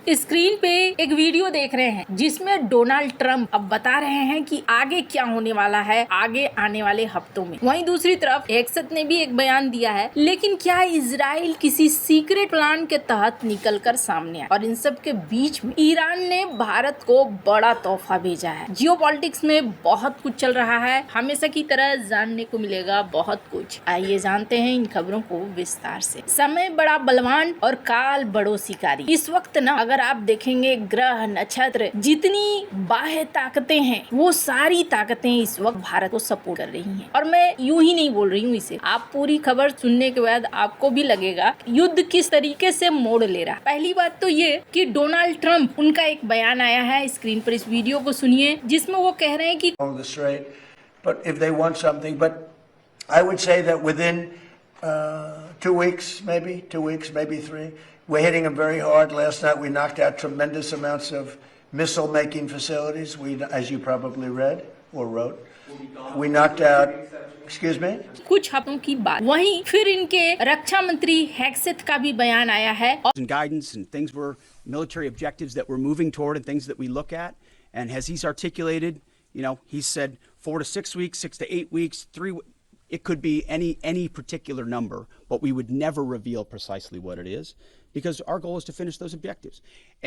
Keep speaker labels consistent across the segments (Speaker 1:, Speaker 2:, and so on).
Speaker 1: Screen पे एक video देख रहे हैं जिसमें डोनाल्ड ट्रंप अब बता रहे हैं कि आगे क्या होने वाला है आगे आने वाले हफ्तों में। वहीं दूसरी तरफ हेक्सेथ ने भी एक बयान दिया है, लेकिन क्या इजराइल किसी सीक्रेट प्लान के तहत निकलकर सामने आया? और इन सब के बीच में ईरान ने भारत को बड़ा तोहफा भेजा है। जियोपॉलिटिक्स में बहुत कुछ चल रहा है, हमेशा की तरह जानने को मिलेगा बहुत कुछ। आइए जानते हैं इन खबरों को विस्तार से। समय बड़ा बलवान और काल बड़ो शिकारी। इस वक्त ना अगर आप देखेंगे ग्रह नक्षत्र जितनी बाह्य ताकतें हैं वो सारी ताकतें इस वक्त भारत को सपोर्ट कर रही हैं। और मैं यूं ही नहीं बोल रही हूँ इसे, आप पूरी खबर सुनने के बाद आपको भी लगेगा युद्ध किस तरीके से मोड़ ले रहा। पहली बात तो ये कि डोनाल्ड ट्रंप, उनका एक बयान आया है, स्क्रीन पर इस वीडियो को सुनिए, जिसमें वो कह रहे हैं कि
Speaker 2: But if they want something, but I would say that within 2 weeks, maybe 3, we're hitting them very hard. Last night we knocked out tremendous amounts of missile-making facilities. As you probably read or wrote, we knocked out. Excuse me?
Speaker 1: कुछ हफ्तों की बात। वहीं फिर इनके रक्षा मंत्री हेक्सेथ का भी बयान आया है।
Speaker 3: And guidance and things were military objectives that we're moving toward and things that we look at. And as he's articulated, he said 4 to 6 weeks, 6 to 8 weeks, 3. It could be any particular number, but we would never reveal precisely what it is because our goal is to finish those objectives.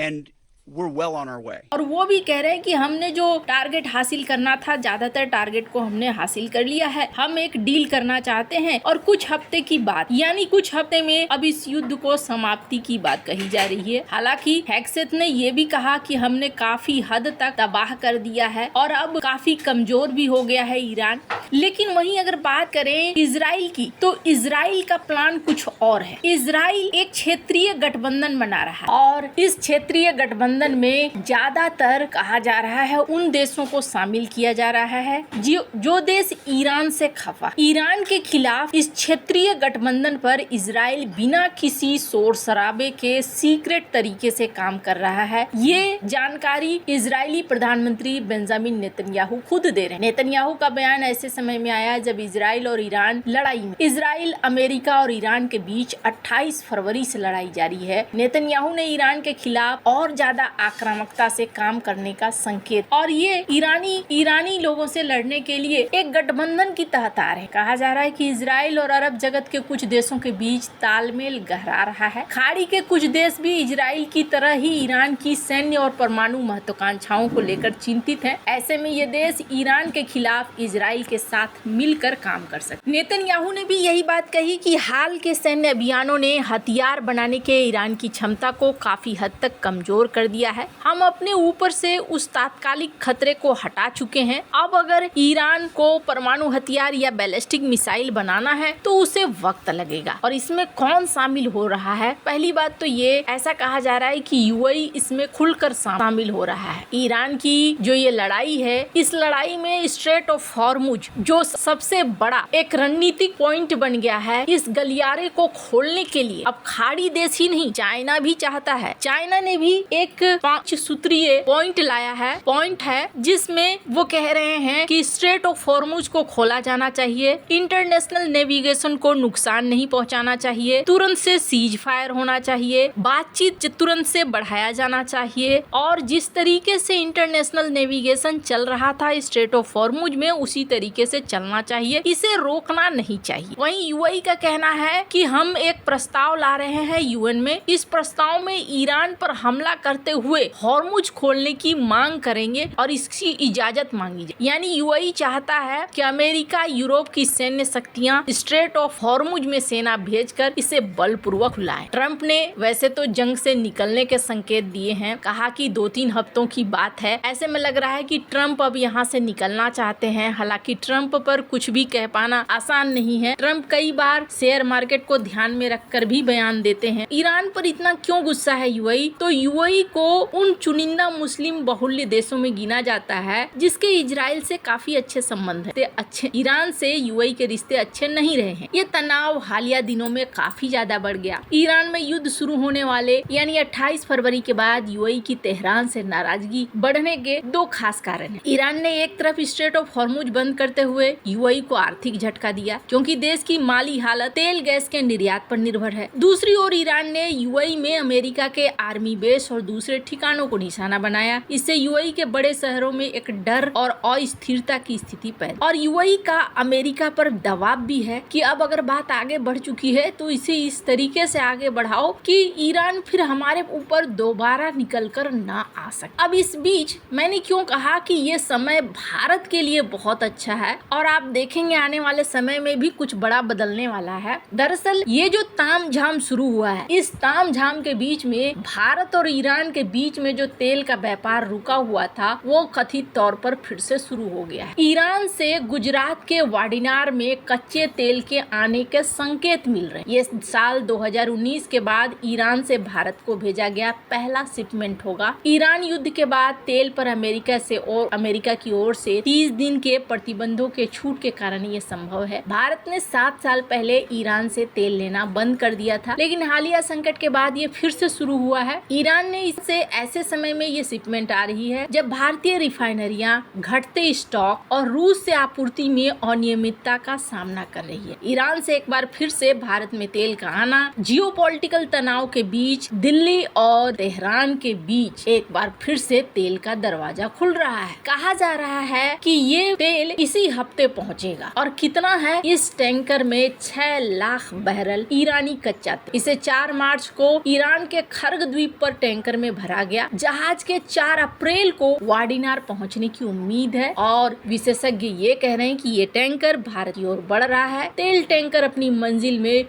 Speaker 3: And we're well on our way.
Speaker 1: और वो भी कह रहे हैं कि हमने जो target हासिल करना था, ज्यादातर टारगेट को हमने हासिल कर लिया है। हम एक डील करना चाहते हैं और कुछ हफ्ते की बात, यानी कुछ हफ्ते में अब इस युद्ध को समाप्ति की बात कही जा रही है। हालांकि हेक्सेथ ने ये भी कहा कि हमने काफी हद तक तबाह कर दिया है और अब काफी कमजोर भी हो गया है ईरान। लेकिन वहीं अगर बात करें इजराइल की, तो इजराइल का प्लान कुछ और है। इजराइल एक क्षेत्रीय गठबंधन बना रहा है और इस क्षेत्रीय गठबंधन में ज्यादातर कहा जा रहा है उन देशों को शामिल किया जा रहा है जो देश ईरान से खफा। ईरान के खिलाफ इस क्षेत्रीय गठबंधन पर इजराइल बिना किसी शोर शराबे के सीक्रेट तरीके से काम कर रहा है। ये जानकारी इजरायली प्रधानमंत्री बेंजामिन नेतन्याहू खुद दे रहे हैं। नेतन्याहू का बयान ऐसे समय में आया जब इजराइल और ईरान लड़ाई में, इजराइल, अमेरिका और ईरान के बीच 28 फरवरी से लड़ाई जारी है। नेतन्याहू ने ईरान के खिलाफ और ज्यादा आक्रामकता से काम करने का संकेत, और ये ईरानी लोगों से लड़ने के लिए एक गठबंधन की तहत आ रहे हैं। कहा जा रहा है कि इजराइल और अरब जगत के कुछ देशों के बीच तालमेल गहरा रहा है। खाड़ी के कुछ देश भी इजराइल की तरह ही ईरान की सैन्य और परमाणु महत्वाकांक्षाओं को लेकर चिंतित है। ऐसे में ये देश ईरान के खिलाफ इजराइल के साथ मिलकर काम कर सकते। नेतन्याहू ने भी यही बात कही कि हाल के सैन्य अभियानों ने हथियार बनाने के ईरान की क्षमता को काफी हद तक कमजोर कर दिया है। हम अपने ऊपर से उस तात्कालिक खतरे को हटा चुके हैं। अब अगर ईरान को परमाणु हथियार या बैलिस्टिक मिसाइल बनाना है तो उसे वक्त लगेगा। और इसमें कौन शामिल हो रहा है? पहली बात तो ये ऐसा कहा जा रहा है कि यूएई इसमें खुलकर शामिल हो रहा है। ईरान की जो ये लड़ाई है, इस लड़ाई में स्ट्रेट ऑफ हॉर्मुज जो सबसे बड़ा एक रणनीतिक पॉइंट बन गया है, इस गलियारे को खोलने के लिए अब खाड़ी देश ही नहीं, चाइना भी चाहता है। चाइना ने भी एक 5 सूत्रीय पॉइंट लाया है, जिसमें वो कह रहे हैं कि स्ट्रेट ऑफ हॉर्मुज को खोला जाना चाहिए, इंटरनेशनल नेविगेशन को नुकसान नहीं पहुंचाना चाहिए, तुरंत से सीज फायर होना चाहिए, बातचीत तुरंत से बढ़ाया जाना चाहिए, और जिस तरीके से इंटरनेशनल नेविगेशन चल रहा था स्ट्रेट ऑफ हॉर्मुज में उसी तरीके से चलना चाहिए, इसे रोकना नहीं चाहिए। वहीं यूएई का कहना है कि हम एक प्रस्ताव ला रहे हैं यूएन में, इस प्रस्ताव में ईरान पर हमला करते हुए हॉर्मुज खोलने की मांग करेंगे और इसकी इजाजत मांगी जाए। यानी यूएई चाहता है कि अमेरिका, यूरोप की सैन्य शक्तियां स्ट्रेट ऑफ हॉर्मुज में सेना भेजकर इसे बलपूर्वक लाएं। ट्रंप ने वैसे तो जंग से निकलने के संकेत दिए हैं, कहा कि 2-3 हफ्तों की बात है। ऐसे में लग रहा है कि ट्रंप अब यहाँ से निकलना चाहते हैं। हालांकि ट्रंप पर कुछ भी कह पाना आसान नहीं है। ट्रंप कई बार शेयर मार्केट को ध्यान में रखकर भी बयान देते हैं। ईरान पर इतना क्यों गुस्सा है यूएई? तो यूएई को उन चुनिंदा मुस्लिम बहुल्य देशों में गिना जाता है जिसके इजराइल से काफी अच्छे संबंध है। अच्छे ईरान से यूएई के रिश्ते अच्छे नहीं रहे हैं। ये तनाव हालिया दिनों में काफी ज्यादा बढ़ गया। ईरान में युद्ध शुरू होने वाले यानी 28 फरवरी के बाद यूएई की तेहरान से नाराजगी बढ़ने के 2 खास कारण हैं। ईरान ने एक तरफ स्ट्रेट ऑफ हॉर्मुज बंद करते हुए यूएई को आर्थिक झटका दिया क्योंकि देश की माली हालत तेल गैस के निर्यात पर निर्भर है। दूसरी ओर ईरान ने यूएई में अमेरिका के आर्मी बेस और दूसरे दूसरे ठिकानों को निशाना बनाया। इससे यूएई के बड़े शहरों में एक डर और अस्थिरता की स्थिति पैदा, और यूएई का अमेरिका पर दबाव भी है कि अब अगर बात आगे बढ़ चुकी है तो इसे इस तरीके से आगे बढ़ाओ कि ईरान फिर हमारे ऊपर दोबारा निकल कर ना आ सके। अब इस बीच मैंने क्यों कहा कि ये समय भारत के लिए बहुत अच्छा है और आप देखेंगे आने वाले समय में भी कुछ बड़ा बदलने वाला है। दरअसल ये जो तामझाम शुरू हुआ है, इस तामझाम के बीच में भारत और ईरान के बीच में जो तेल का व्यापार रुका हुआ था वो कथित तौर पर फिर से शुरू हो गया है। ईरान से गुजरात के वाडिनार में कच्चे तेल के आने के संकेत मिल रहे हैं। ये साल 2019 के बाद ईरान से भारत को भेजा गया पहला शिपमेंट होगा। ईरान युद्ध के बाद तेल पर अमेरिका की ओर से 30 दिन के प्रतिबंधों के छूट के कारण ये संभव है। भारत ने 7 साल पहले ईरान से तेल लेना बंद कर दिया था, लेकिन हालिया संकट के बाद ये फिर से शुरू हुआ है। ईरान ने इससे ऐसे समय में ये शिपमेंट आ रही है जब भारतीय रिफाइनरियां घटते स्टॉक और रूस से आपूर्ति में अनियमितता का सामना कर रही है। ईरान से एक बार फिर से भारत में तेल का आना जियोपॉलिटिकल तनाव के बीच दिल्ली और तेहरान के बीच एक बार फिर से तेल का दरवाजा खुल रहा है। कहा जा रहा है कि ये तेल इसी हफ्ते पहुंचेगा। और कितना है? इस टैंकर में 6 लाख बैरल ईरानी कच्चा तेल। इसे 4 मार्च को ईरान के खर्ग द्वीप पर टैंकर में भरा गया। जहाज के 4 अप्रैल को वाडिनार पहुंचने की उम्मीद है और विशेषज्ञ ये कह रहे हैं कि ये टैंकर भारत की ओर बढ़ रहा है। तेल टैंकर अपनी मंजिल में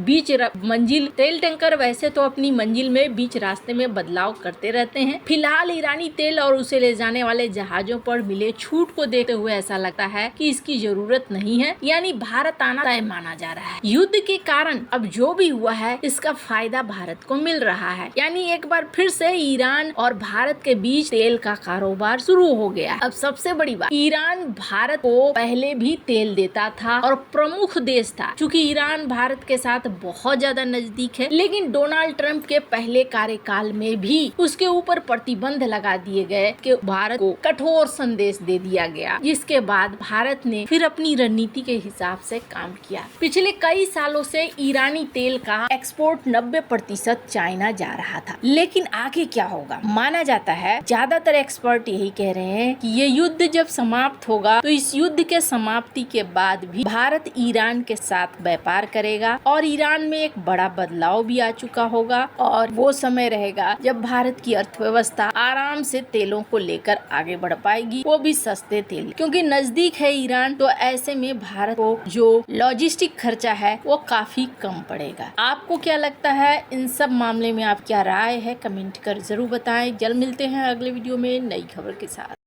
Speaker 1: बीच रास्ते में बदलाव करते रहते हैं। फिलहाल ईरानी तेल और उसे ले जाने वाले जहाजों पर मिले छूट को देखते हुए ऐसा लगता है कि इसकी जरूरत नहीं है, यानी भारत आना तय माना जा रहा है। युद्ध के कारण अब जो भी हुआ है इसका फायदा भारत को मिल रहा है, यानी एक बार फिर से ईरान और भारत के बीच तेल का कारोबार शुरू हो गया। अब सबसे बड़ी बात, ईरान भारत को पहले भी तेल देता था और प्रमुख देश था। चूंकि ईरान भारत के साथ बहुत ज्यादा नजदीक है, लेकिन डोनाल्ड ट्रंप के पहले कार्यकाल में भी उसके ऊपर प्रतिबंध लगा दिए गए कि भारत को कठोर संदेश दे दिया गया, जिसके बाद भारत ने फिर अपनी रणनीति के हिसाब से काम किया। पिछले कई सालों से ईरानी तेल का एक्सपोर्ट 90% चाइना जा रहा था, लेकिन आगे क्या होगा? माना जाता है, ज्यादातर एक्सपर्ट यही कह रहे हैं कि ये युद्ध जब समाप्त होगा तो इस युद्ध के समाप्ति के बाद भी भारत ईरान के साथ व्यापार करेगा और ईरान में एक बड़ा बदलाव भी आ चुका होगा और वो समय रहेगा जब भारत की अर्थव्यवस्था आराम से तेलों को लेकर आगे बढ़ पाएगी, वो भी सस्ते तेल, क्योंकि नजदीक है ईरान। तो ऐसे में भारत को जो लॉजिस्टिक खर्चा है वो काफी कम पड़ेगा। आपको क्या लगता है इन सब मामले में? आप क्या राय है कमेंट कर जरूर बताएं। जल्द मिलते हैं अगले वीडियो में नई खबर के साथ।